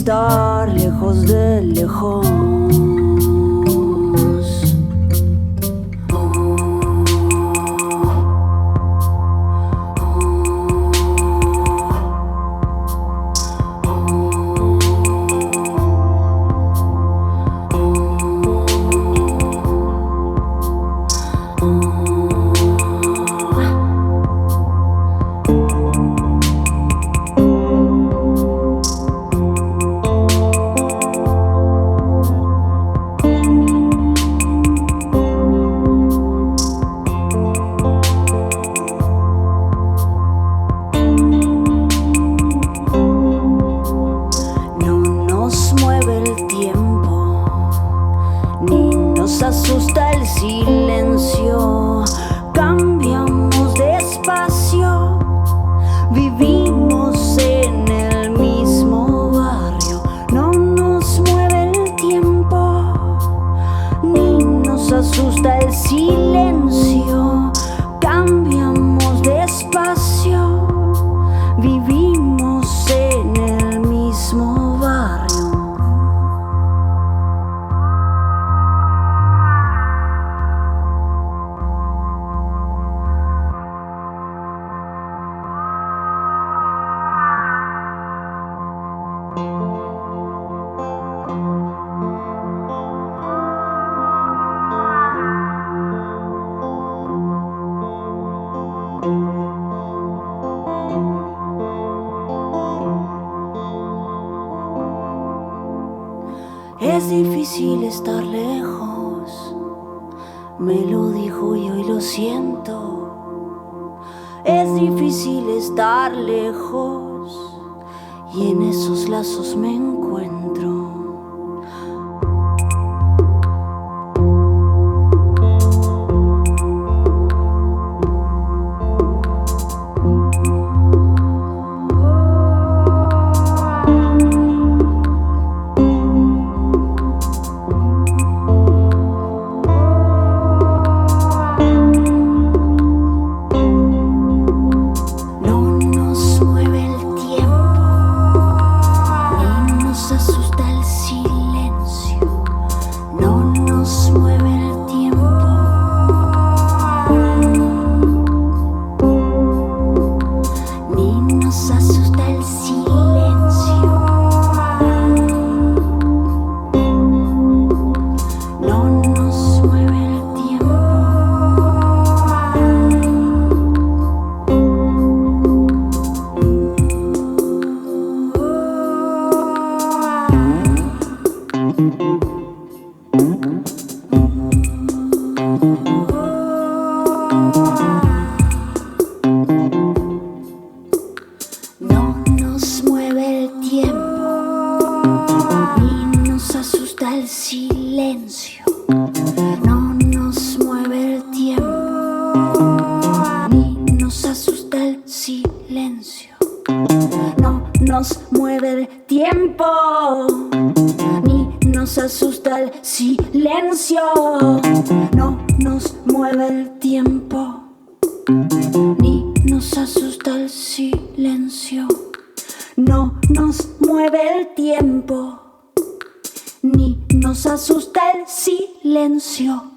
estar lejos de lejos. Asusta el silencio, cambiamos de espacio, vivimos en el mismo barrio. No nos mueve el tiempo, ni nos asusta el silencio, cambiamos de espacio, vivimos en el mismo barrio. Es difícil estar lejos, me lo dijo y hoy lo siento. Es difícil estar lejos y en esos lazos me encuentro. No nos mueve el tiempo, ni nos asusta el silencio. No nos mueve el tiempo, ni nos asusta el silencio. No nos mueve el tiempo, ni nos asusta el silencio. No nos mueve el tiempo, ni nos asusta el silencio. No nos mueve el tiempo, ni nos asusta el silencio.